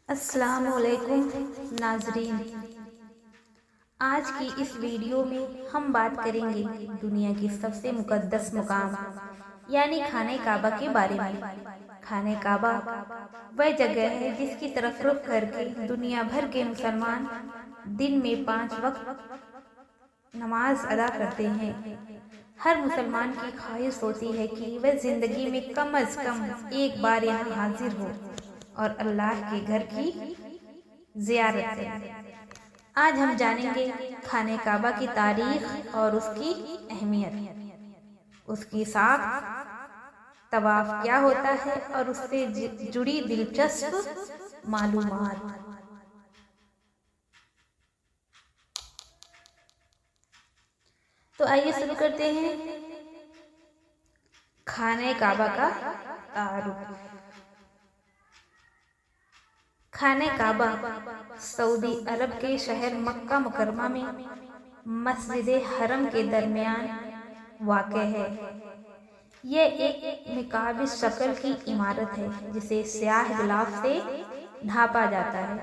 السلام علیکم ناظرین، آج کی اس ویڈیو میں ہم بات کریں گے دنیا کی سب سے مقدس مقام یعنی خانہ کعبہ کے بارے میں۔ خانہ کعبہ وہ جگہ ہے جس کی طرف رخ کر کے دنیا بھر کے مسلمان دن میں 5 وقت نماز ادا کرتے ہیں۔ ہر مسلمان کی خواہش ہوتی ہے کہ وہ زندگی میں کم از کم ایک بار یہاں حاضر ہو اور اللہ کے گھر کی زیارت کریں۔ آج ہم جانیں گے خانہ کعبہ کی تاریخ اور اس کی اہمیت، اس کی ساخت، طواف کیا ہوتا ہے اور اس سے جڑی دلچسپ معلومات۔ تو آئیے شروع کرتے ہیں خانہ کعبہ کا تعارف۔ خانہ کعبہ سعودی عرب کے شہر مکہ مکرمہ میں مسجد حرم کے درمیان واقع ہے۔ یہ ایک مکعبی شکل کی عمارت ہے جسے سیاہ غلاف سے ڈھانپا جاتا ہے۔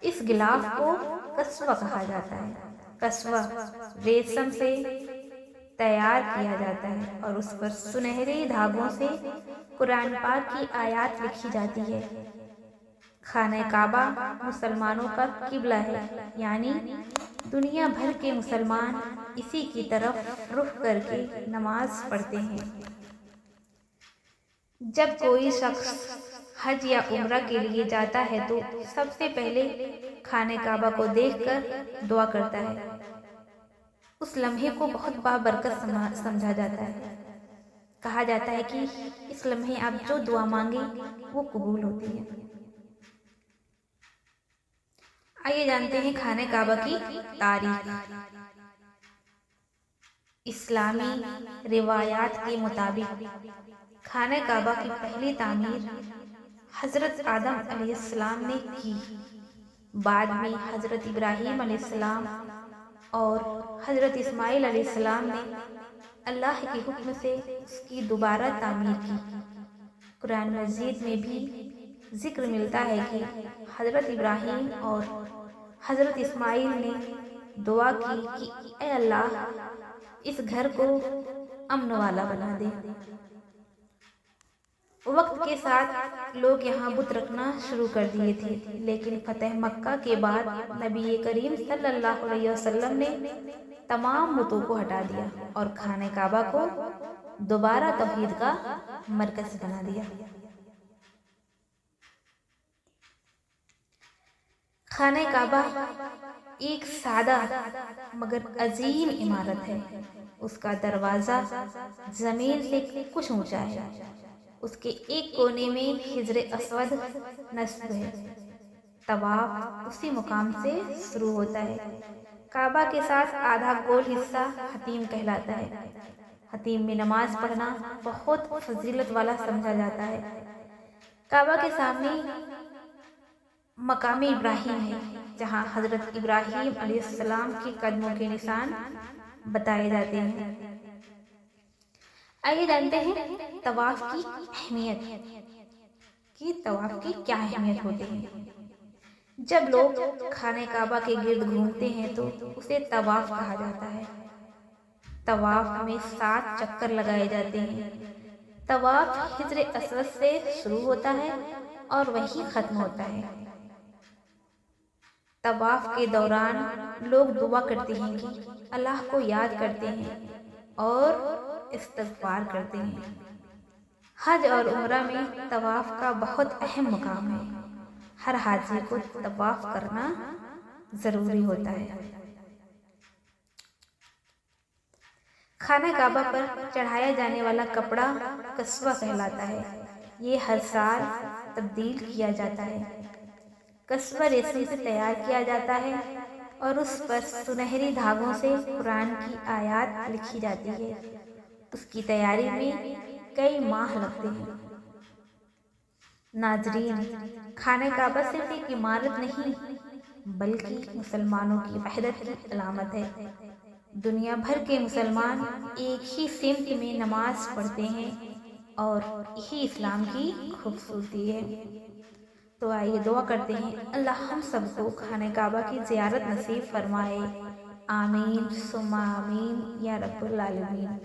اس غلاف کو قصوہ کہا جاتا ہے۔ قصوہ ریشم سے تیار کیا جاتا ہے اور اس پر سنہرے دھاگوں سے قرآن پاک کی آیات لکھی جاتی ہے۔ خانہ کعبہ مسلمانوں کا قبلہ ہے، یعنی دنیا بھر کے مسلمان اسی کی طرف رخ کر کے نماز پڑھتے ہیں۔ جب کوئی شخص حج یا عمرہ کے لیے جاتا ہے تو سب سے پہلے خانہ کعبہ کو دیکھ کر دعا کرتا ہے۔ اس لمحے کو بہت بابرکت سمجھا جاتا ہے۔ کہا جاتا ہے کہ اس لمحے آپ جو دعا مانگیں وہ قبول ہوتی ہے۔ آئیے جانتے ہیں خانہ کعبہ کی تاریخ۔ اسلامی روایات کے مطابق خانہ کعبہ کی پہلی تعمیر حضرت آدم علیہ السلام نے کی۔ بعد میں حضرت ابراہیم علیہ السلام اور حضرت اسماعیل علیہ السلام نے اللہ کے حکم سے اس کی دوبارہ تعمیر کی۔ قرآن مجید میں بھی ذکر ملتا ہے کہ حضرت ابراہیم اور حضرت اسماعیل نے دعا کی کہ اے اللہ اس گھر کو امن والا بنا دے۔ وقت کے ساتھ لوگ یہاں بت رکھنا شروع کر دیے تھے، لیکن فتح مکہ کے بعد نبی کریم صلی اللہ علیہ وسلم نے تمام بتوں کو ہٹا دیا اور خانہ کعبہ کو دوبارہ توحید کا مرکز بنا دیا۔ خانہ کعبہ ایک سادہ مگر عظیم عمارت ہے۔ اس کا دروازہ زمین سے کچھ اونچا ہے۔ اس کے ایک کونے میں حجر اسود نصب ہے۔ طواف اسی مقام سے شروع ہوتا ہے۔ کعبہ کے ساتھ آدھا گول حصہ حتیم کہلاتا ہے۔ حتیم میں نماز پڑھنا بہت فضیلت والا سمجھا جاتا ہے۔ کعبہ کے سامنے مقام ابراہیم ہے، جہاں حضرت ابراہیم علیہ السلام کے قدموں کے نشان بتائے جاتے ہیں۔ آئیے جانتے ہیں طواف کی اہمیت، کہ طواف کی کیا اہمیت ہوتی ہے۔ جب لوگ خانہ کعبہ کے گرد گھومتے ہیں تو اسے طواف کہا جاتا ہے۔ طواف میں 7 چکر لگائے جاتے ہیں۔ طواف حجر اسود سے شروع ہوتا ہے اور وہیں ختم ہوتا ہے۔ طواف کے دوران لوگ دعا کرتے ہیں کہ اللہ کو یاد کرتے ہیں اور استغفار کرتے ہیں۔ حج اور عمرہ میں طواف کا بہت اہم مقام ہے۔ ہر حاجی کو طواف کرنا ضروری ہوتا ہے۔ خانہ کعبہ پر چڑھایا جانے والا کپڑا قصوہ کہلاتا ہے۔ یہ ہر سال تبدیل کیا جاتا ہے۔ قصوہ ریشم سے تیار کیا جاتا ہے اور اس پر سنہری دھاگوں سے قرآن کی آیات لکھی جاتی ہے۔ اس کی تیاری میں کئی ماہ لگتے ہیں۔ ناظرین، خانہ کعبہ صرف ایک عمارت نہیں بلکہ مسلمانوں کی وحدت کی علامت ہے۔ دنیا بھر کے مسلمان ایک ہی سمت میں نماز پڑھتے ہیں اور یہی اسلام کی خوبصورتی ہے۔ تو آئیے دعا کرتے ہیں، اللہ ہم سب کو خانہ کعبہ کی زیارت نصیب فرمائے، آمین ثم آمین یا رب العالمین۔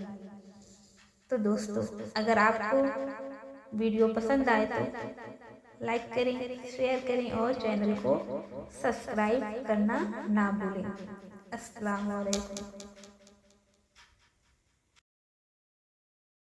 تو دوستو، اگر آپ کو ویڈیو پسند آئے تو لائک کریں، شیئر کریں اور چینل کو سبسکرائب کرنا نہ بھولیں۔ السلام علیکم۔